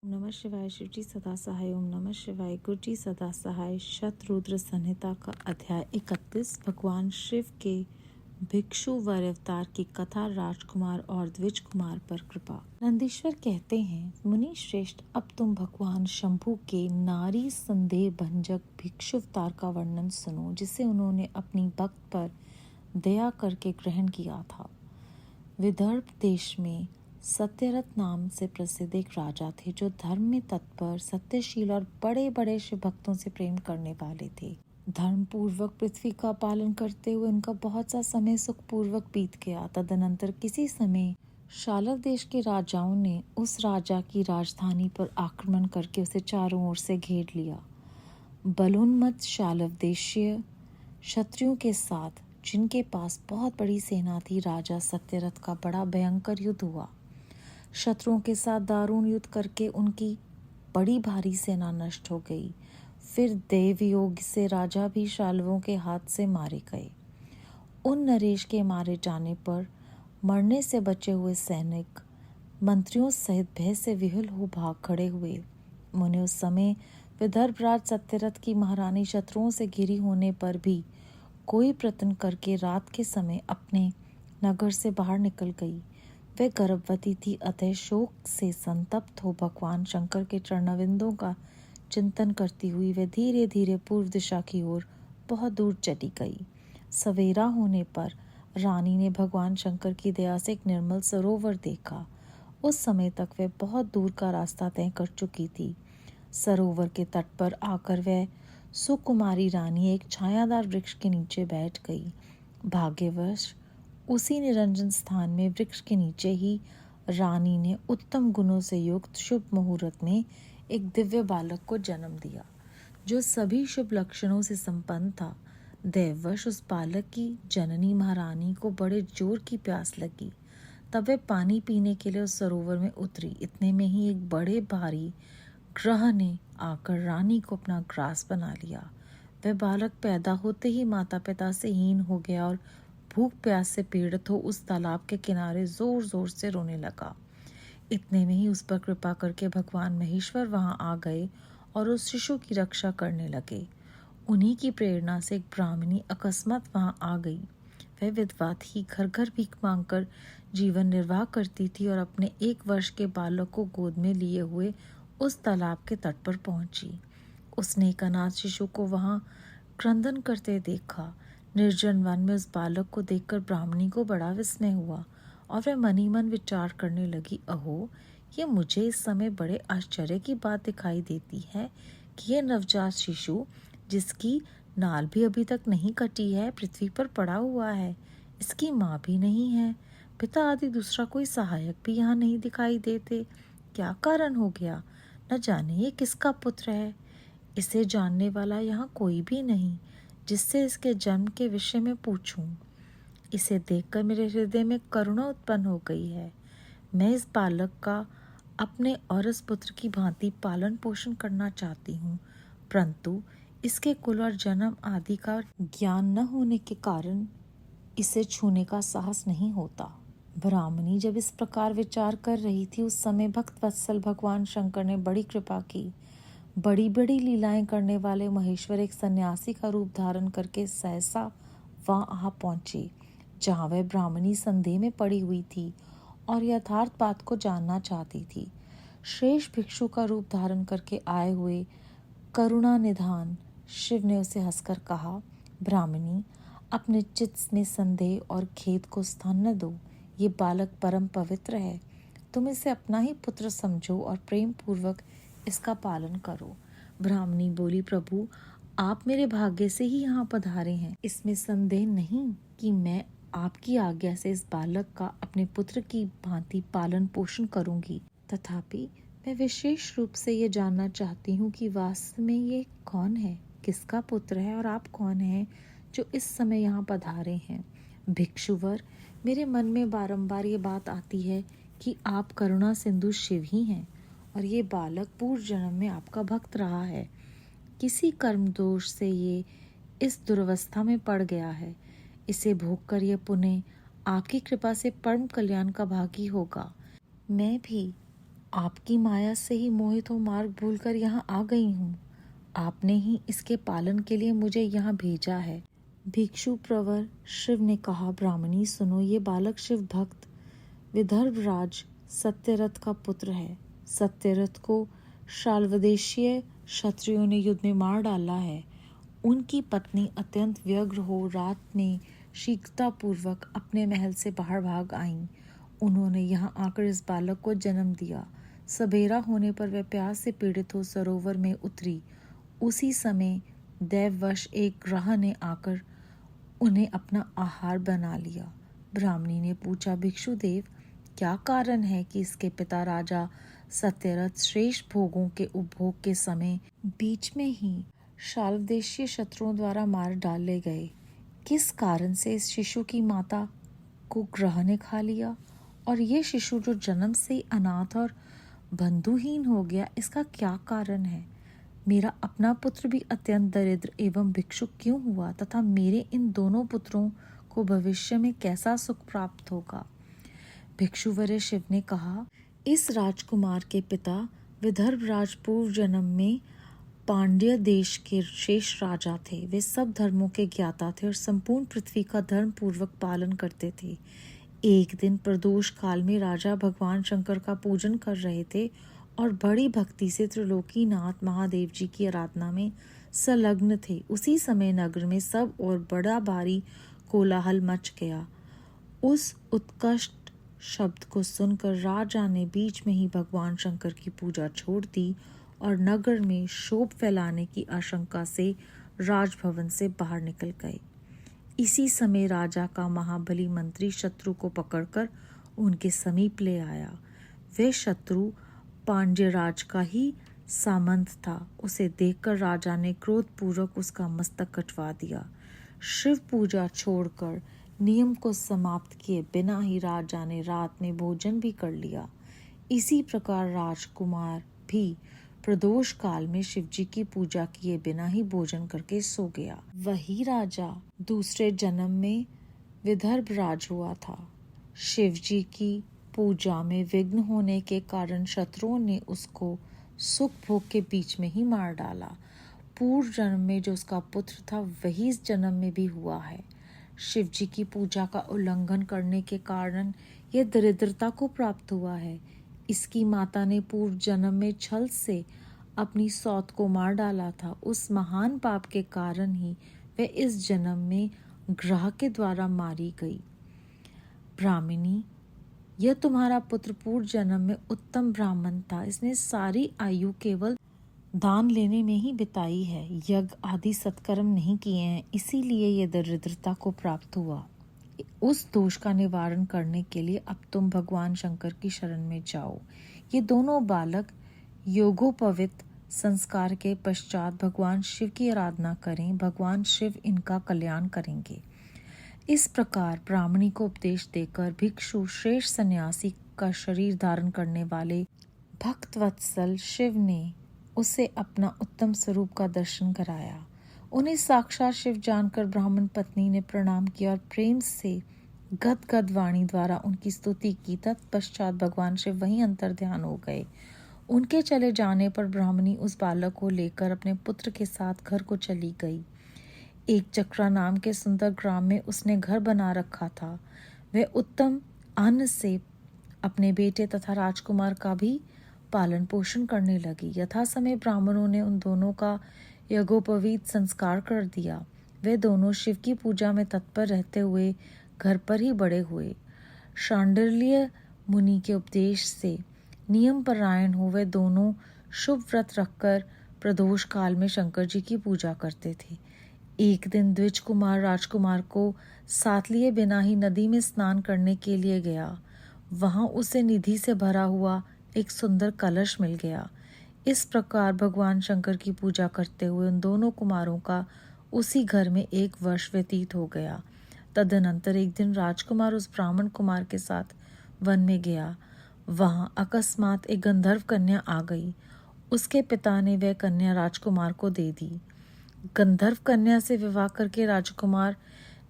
ओम नमः शिवाय। शिवजी सदा सहाय। ओम नमः शिवाय। गुरुजी सदा सहाय। शतरुद्र संहिता का अध्याय 31। भगवान शिव के भिक्षु वर अवतार की कथा, राजकुमार और द्विज कुमार पर कृपा। नंदीश्वर कहते हैं, मुनि श्रेष्ठ, अब तुम भगवान शंभु के नारी संदेह भंजक भिक्षु अवतार का वर्णन सुनो, जिसे उन्होंने अपनी भक्त पर दया करके ग्रहण किया था। विदर्भ देश में सत्यरथ नाम से प्रसिद्ध एक राजा थे, जो धर्म में तत्पर, सत्यशील और बड़े बड़े शिव भक्तों से प्रेम करने वाले थे। धर्म पूर्वक पृथ्वी का पालन करते हुए उनका बहुत सा समय सुख पूर्वक बीत गया। तदनंतर किसी समय शालव देश के राजाओं ने उस राजा की राजधानी पर आक्रमण करके उसे चारों ओर से घेर लिया। बलोन्मत्त शालव देशीय क्षत्रियों के साथ, जिनके पास बहुत बड़ी सेना थी, राजा सत्यरथ का बड़ा भयंकर युद्ध हुआ। शत्रुओं के साथ दारुण युद्ध करके उनकी बड़ी भारी सेना नष्ट हो गई। फिर देवयोग से राजा भी शालवों के हाथ से मारे गए। उन नरेश के मारे जाने पर मरने से बचे हुए सैनिक मंत्रियों सहित भय से विह्वल हो भाग खड़े हुए। मुने उस समय विदर्भराज सत्यरथ की महारानी शत्रुओं से घिरी होने पर भी कोई प्रयत्न करके रात के समय अपने नगर से बाहर निकल गई। वह गर्भवती थी, अतः शोक से संतप्त हो भगवान शंकर के चरणारविंदों का चिंतन करती हुई वह धीरे धीरे पूर्व दिशा की ओर बहुत दूर चली गई। सवेरा होने पर रानी ने भगवान शंकर की दया से एक निर्मल सरोवर देखा। उस समय तक वह बहुत दूर का रास्ता तय कर चुकी थी। सरोवर के तट पर आकर वह सुकुमारी रानी एक छायादार वृक्ष के नीचे बैठ गई। भाग्यवश उसी निरंजन स्थान में वृक्ष के नीचे ही रानी ने उत्तम गुणों से युक्त शुभ मुहूर्त में एक दिव्य बालक को जन्म दिया, जो सभी शुभ लक्षणों से संपन्न था। दैववश उस बालक की जननी महारानी को बड़े जोर की प्यास लगी। तब वह पानी पीने के लिए उस सरोवर में उतरी। इतने में ही एक बड़े भारी ग्रह ने आकर रानी को अपना ग्रास बना लिया। वह बालक पैदा होते ही माता पिता से हीन हो गया और भूख प्यास से पीड़ित हो उस तालाब के किनारे जोर जोर से रोने लगा। इतने में ही उस पर कृपा करके भगवान महेश्वर वहां आ गए और उस शिशु की रक्षा करने लगे। उन्हीं की प्रेरणा से एक ब्राह्मणी अकस्मात वहां आ गई। वह विधवा थी, घर घर भीख मांगकर जीवन निर्वाह करती थी और अपने 1 वर्ष के बालक को गोद में लिए हुए उस तालाब के तट पर पहुंची। उसने एक अनाथ शिशु को वहां क्रंदन करते देखा। निर्जन वन में उस बालक को देखकर ब्राह्मणी को बड़ा विस्मय हुआ और वह मन ही मन विचार करने लगी, अहो, ये मुझे इस समय बड़े आश्चर्य की बात दिखाई देती है कि यह नवजात शिशु, जिसकी नाल भी अभी तक नहीं कटी है, पृथ्वी पर पड़ा हुआ है। इसकी माँ भी नहीं है, पिता आदि दूसरा कोई सहायक भी यहाँ नहीं दिखाई देते। क्या कारण हो गया? न जाने ये किसका पुत्र है। इसे जानने वाला यहाँ कोई भी नहीं, जिससे इसके जन्म के विषय में पूछूं। इसे देखकर मेरे हृदय में करुणा उत्पन्न हो गई है। मैं इस बालक का अपने और इस पुत्र की भांति पालन पोषण करना चाहती हूँ, परंतु इसके कुल और जन्म आदि का ज्ञान न होने के कारण इसे छूने का साहस नहीं होता। ब्राह्मणी जब इस प्रकार विचार कर रही थी, उस समय भक्त वत्सल भगवान शंकर ने बड़ी कृपा की। बड़ी बड़ी लीलाएं करने वाले महेश्वर एक सन्यासी का रूप धारण करके सहसा वहां आ पहुंचे, जहां वह ब्राह्मणी संदेह में पड़ी हुई थी और यथार्थ बात को जानना चाहती थी। श्रेष्ठ भिक्षु का रूप धारण करके आए हुए करुणा निधान शिव ने उसे हंसकर कहा, ब्राह्मणी, अपने चित्त में संदेह और खेद को स्थान न दो। ये बालक परम पवित्र है। तुम इसे अपना ही पुत्र समझो और प्रेम पूर्वक इसका पालन करो। ब्राह्मणी बोली, प्रभु, आप मेरे भाग्य से ही यहाँ पधारे हैं। इसमें संदेह नहीं कि मैं आपकी आज्ञा से इस बालक का अपने पुत्र की भांति पालन पोषण करूंगी। तथापि मैं विशेष रूप से ये जानना चाहती हूँ कि वास्तव में ये कौन है, किसका पुत्र है और आप कौन हैं जो इस समय यहाँ पधारे हैं। भिक्षुवर, मेरे मन में बारंबार ये बात आती है कि आप करुणा सिंधु शिव ही हैं और ये बालक पूर्व जन्म में आपका भक्त रहा है। किसी कर्म दोष से ये इस दुर्वस्था में पड़ गया है। इसे भोग कर यह पुण्य आपकी कृपा से परम कल्याण का भागी होगा। मैं भी आपकी माया से ही मोहित हो मार्ग भूलकर यहाँ आ गई हूँ। आपने ही इसके पालन के लिए मुझे यहाँ भेजा है। भिक्षु प्रवर शिव ने कहा, ब्राह्मणी सुनो, ये बालक शिव भक्त विदर्भराज सत्यरथ का पुत्र है। सत्यरथ को शाल्वदेशीय क्षत्रियों ने युद्ध में मार डाला है। उनकी पत्नी अत्यंत व्यग्र हो रात में शीघ्रतापूर्वक अपने महल से बाहर भाग आईं। उन्होंने यहाँ आकर इस बालक को जन्म दिया। सबेरा होने पर वह प्यास से पीड़ित हो सरोवर में उतरी। उसी समय दैववश एक ग्रह ने आकर उन्हें अपना आहार बना लिया। ब्राह्मणी ने पूछा, भिक्षुदेव, क्या कारण है कि इसके पिता राजा सत्यरथ श्रेष्ठ भोगों के उपभोग के समय बीच में ही शाल्वदेशीय शत्रुओं द्वारा मार डाले गए? किस कारण से इस शिशु की माता को ग्रह ने खा लिया और ये शिशु जो जन्म से ही अनाथ और बंधुहीन हो गया, इसका क्या कारण है? मेरा अपना पुत्र भी अत्यंत दरिद्र एवं भिक्षुक क्यों हुआ तथा मेरे इन दोनों पुत्रों को भविष्य में कैसा सुख प्राप्त होगा? भिक्षुवर्य शिव ने कहा, इस राजकुमार के पिता विदर्भराज पूर्व जन्म में पांड्य देश के शेष राजा थे। वे सब धर्मों के ज्ञाता थे और संपूर्ण पृथ्वी का धर्म पूर्वक पालन करते थे। एक दिन प्रदोष काल में राजा भगवान शंकर का पूजन कर रहे थे और बड़ी भक्ति से त्रिलोकीनाथ महादेव जी की आराधना में संलग्न थे। उसी समय नगर में सब और बड़ा भारी कोलाहल मच गया। उस उत्कृष्ट शब्द को सुनकर राजा ने बीच में ही भगवान शंकर की पूजा छोड़ दी और नगर में शोभ फैलाने की आशंका से राजभवन से बाहर निकल गए। इसी समय राजा का महाबली मंत्री शत्रु को पकड़कर उनके समीप ले आया। वह शत्रु पांड्य राज का ही सामंत था। उसे देखकर राजा ने क्रोधपूर्वक उसका मस्तक कटवा दिया। शिव पूजा छोड़कर नियम को समाप्त किए बिना ही राजा ने रात में भोजन भी कर लिया। इसी प्रकार राजकुमार भी प्रदोष काल में शिवजी की पूजा किए बिना ही भोजन करके सो गया। वही राजा दूसरे जन्म में विदर्भराज हुआ था। शिवजी की पूजा में विघ्न होने के कारण शत्रुओं ने उसको सुख भोग के बीच में ही मार डाला। पूर्व जन्म में जो उसका पुत्र था वही इस जन्म में भी हुआ है। शिवजी की पूजा का उल्लंघन करने के कारण यह दरिद्रता को प्राप्त हुआ है। इसकी माता ने पूर्व जन्म में छल से अपनी सौत को मार डाला था। उस महान पाप के कारण ही वह इस जन्म में ग्रह के द्वारा मारी गई। ब्राह्मणी, यह तुम्हारा पुत्र पूर्व जन्म में उत्तम ब्राह्मण था। इसने सारी आयु केवल दान लेने में ही बिताई है, यज्ञ आदि सत्कर्म नहीं किए हैं, इसीलिए यह दरिद्रता को प्राप्त हुआ। उस दोष का निवारण करने के लिए अब तुम भगवान शंकर की शरण में जाओ। ये दोनों बालक योगोपवित संस्कार के पश्चात भगवान शिव की आराधना करें। भगवान शिव इनका कल्याण करेंगे। इस प्रकार ब्राह्मणी को उपदेश देकर भिक्षु श्रेष्ठ सन्यासी का शरीर धारण करने वाले भक्तवत्सल शिव ने उसे अपना उत्तम स्वरूप का दर्शन कराया। उन्हें साक्षात शिव जानकर ब्राह्मण पत्नी ने प्रणाम किया और प्रेम से गदगद वाणी द्वारा उनकी स्तुति की। तत्पश्चात भगवान शिव वहीं अंतर ध्यान हो गए। उनके चले जाने पर ब्राह्मणी उस बालक को लेकर अपने पुत्र के साथ घर को चली गई। एक चक्रा नाम के सुंदर ग्राम में उसने घर बना रखा था। वह उत्तम अन्न से अपने बेटे तथा राजकुमार का भी पालन पोषण करने लगी। यथा समय ब्राह्मणों ने उन दोनों का यज्ञोपवीत संस्कार कर दिया। वे दोनों शिव की पूजा में तत्पर रहते हुए घर पर ही बड़े हुए। शांडिल्य मुनि के उपदेश से नियम परायण हो वे दोनों शुभ व्रत रखकर प्रदोष काल में शंकर जी की पूजा करते थे। एक दिन द्विज कुमार राजकुमार को साथ लिए बिना ही नदी में स्नान करने के लिए गया। वहां उसे निधि से भरा हुआ एक सुंदर कलश मिल गया। इस प्रकार भगवान शंकर की पूजा करते हुए उन दोनों कुमारों का उसी घर में 1 वर्ष व्यतीत हो गया। तदनंतर एक दिन राजकुमार उस ब्राह्मण कुमार के साथ वन में गया। वहां अकस्मात एक गंधर्व कन्या आ गई। उसके पिता ने वह कन्या राजकुमार को दे दी। गंधर्व कन्या से विवाह करके राजकुमार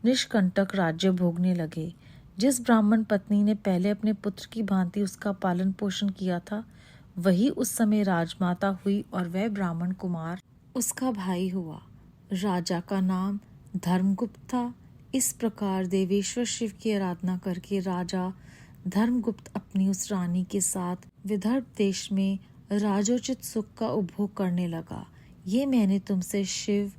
निष्कंटक राज्य भोगने लगे। जिस ब्राह्मण पत्नी ने पहले अपने पुत्र की भांति उसका पालन पोषण किया था, वही उस समय राजमाता हुई और वह ब्राह्मण कुमार उसका भाई हुआ। राजा का नाम धर्मगुप्त था। इस प्रकार देवेश्वर शिव की आराधना करके राजा धर्मगुप्त अपनी उस रानी के साथ विदर्भ देश में राजोचित सुख का उपभोग करने लगा। ये मैंने तुमसे शिव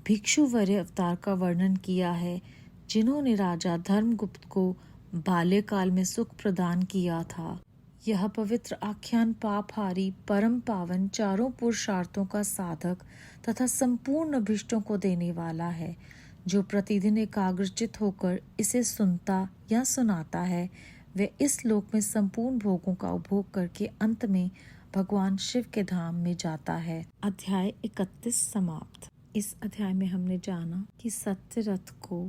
भिक्षुवर्य अवतार का वर्णन किया है, जिन्होंने राजा धर्मगुप्त को बाल्यकाल में सुख प्रदान किया था। यह पवित्र आख्यान पापहारी, परम पावन, चारों पुरुषार्थों का साधक तथा संपूर्ण अभिष्टों को देने वाला है। जो प्रतिदिन एकाग्रचित होकर इसे सुनता या सुनाता है, वह इस लोक में संपूर्ण भोगों का उपभोग करके अंत में भगवान शिव के धाम में जाता है। अध्याय 31 समाप्त। इस अध्याय में हमने जाना कि सत्यरथ को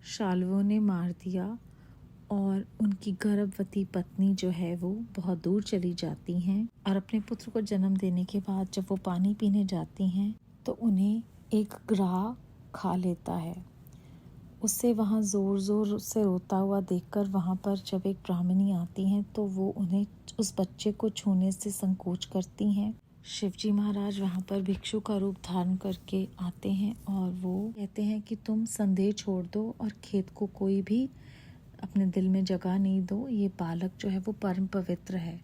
शाल्वों ने मार दिया और उनकी गर्भवती पत्नी जो है वो बहुत दूर चली जाती हैं और अपने पुत्र को जन्म देने के बाद जब वो पानी पीने जाती हैं तो उन्हें एक ग्राह खा लेता है। उससे वहाँ जोर जोर से रोता हुआ देखकर वहाँ पर जब एक ब्राह्मणी आती हैं तो वो उन्हें उस बच्चे को छूने से संकोच करती हैं। शिवजी महाराज वहाँ पर भिक्षु का रूप धारण करके आते हैं और वो कहते हैं कि तुम संदेह छोड़ दो और खेत को कोई भी अपने दिल में जगह नहीं दो, ये बालक जो है वो परम पवित्र है।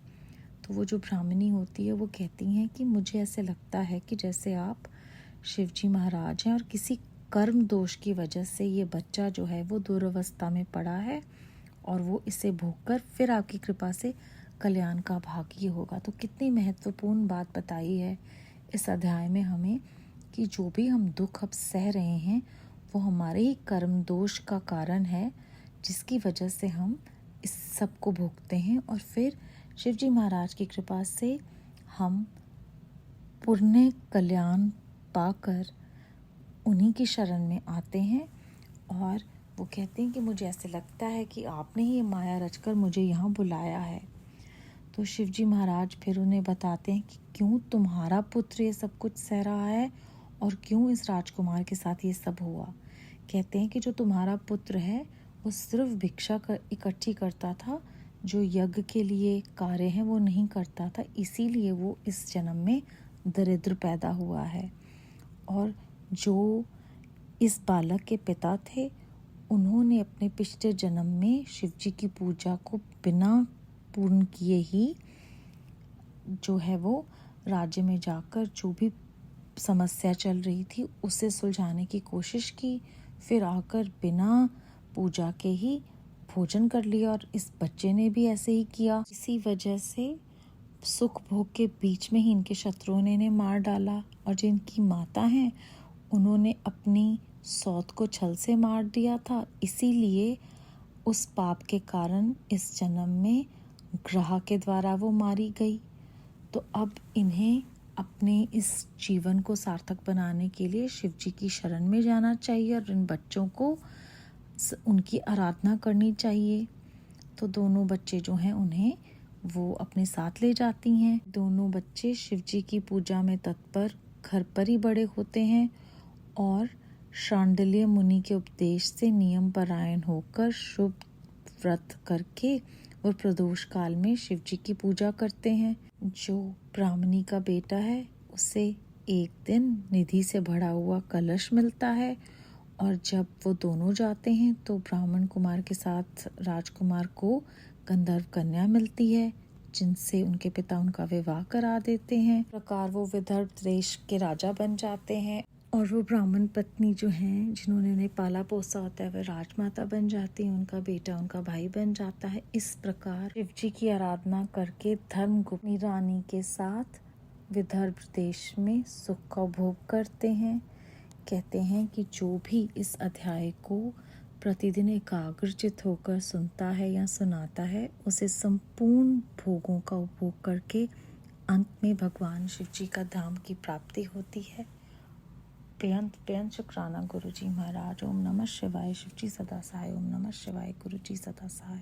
तो वो जो ब्राह्मणी होती है वो कहती हैं कि मुझे ऐसे लगता है कि जैसे आप शिवजी महाराज हैं और किसी कर्म दोष की वजह से ये बच्चा जो है वो दुरावस्था में पड़ा है और वो इसे भोगकर फिर आपकी कृपा से कल्याण का भागी होगा। तो कितनी महत्वपूर्ण बात बताई है इस अध्याय में हमें कि जो भी हम दुख अब सह रहे हैं वो हमारे ही कर्म दोष का कारण है, जिसकी वजह से हम इस सब को भोगते हैं और फिर शिवजी महाराज की कृपा से हम पुण्य कल्याण पाकर उन्हीं की शरण में आते हैं। और वो कहते हैं कि मुझे ऐसे लगता है कि आपने ही माया रचकर मुझे यहाँ बुलाया है। तो शिवजी महाराज फिर उन्हें बताते हैं कि क्यों तुम्हारा पुत्र ये सब कुछ सह रहा है और क्यों इस राजकुमार के साथ ये सब हुआ। कहते हैं कि जो तुम्हारा पुत्र है वो सिर्फ भिक्षा इकट्ठी करता था, जो यज्ञ के लिए कार्य है वो नहीं करता था, इसीलिए वो इस जन्म में दरिद्र पैदा हुआ है। और जो इस बालक के पिता थे उन्होंने अपने पिछले जन्म में शिवजी की पूजा को बिना पूर्ण किए ही जो है वो राज्य में जाकर जो भी समस्या चल रही थी उसे सुलझाने की कोशिश की, फिर आकर बिना पूजा के ही भोजन कर लिया और इस बच्चे ने भी ऐसे ही किया। इसी वजह से सुख भोग के बीच में ही इनके शत्रुओं ने इन्हें मार डाला और जो इनकी माता हैं उन्होंने अपनी सौत को छल से मार दिया था। इसीलिए उस पाप के कारण इस जन्म में ग्रह के द्वारा वो मारी गई। तो अब इन्हें अपने इस जीवन को सार्थक बनाने के लिए शिवजी की शरण में जाना चाहिए और इन बच्चों को उनकी आराधना करनी चाहिए। तो दोनों बच्चे जो हैं उन्हें वो अपने साथ ले जाती हैं। दोनों बच्चे शिवजी की पूजा में तत्पर घर पर ही बड़े होते हैं और शांडिल्य मुनि के उपदेश से नियम परायण होकर शुभ व्रत करके और प्रदोष काल में शिवजी की पूजा करते हैं। जो ब्राह्मणी का बेटा है उसे एक दिन निधि से भरा हुआ कलश मिलता है और जब वो दोनों जाते हैं तो ब्राह्मण कुमार के साथ राजकुमार को गंधर्व कन्या मिलती है, जिनसे उनके पिता उनका विवाह करा देते हैं। इस प्रकार वो विदर्भ देश के राजा बन जाते हैं और वो ब्राह्मण पत्नी जो हैं जिन्होंने उन्हें पाला पोसा होता है वह राजमाता बन जाती है, उनका बेटा उनका भाई बन जाता है। इस प्रकार शिवजी की आराधना करके धर्मगुप्त रानी के साथ विदर्भ देश में सुख का भोग करते हैं। कहते हैं कि जो भी इस अध्याय को प्रतिदिन एकाग्रचित होकर सुनता है या सुनाता है उसे संपूर्ण भोगों का उपभोग करके अंत में भगवान शिवजी का धाम की प्राप्ति होती है। बेअंत शुक्राना गुरुजी महाराज। ओम नमः शिवाय। शिवजी सदा सहाय। ओम नमः शिवाय। गुरुजी सदा सहाय।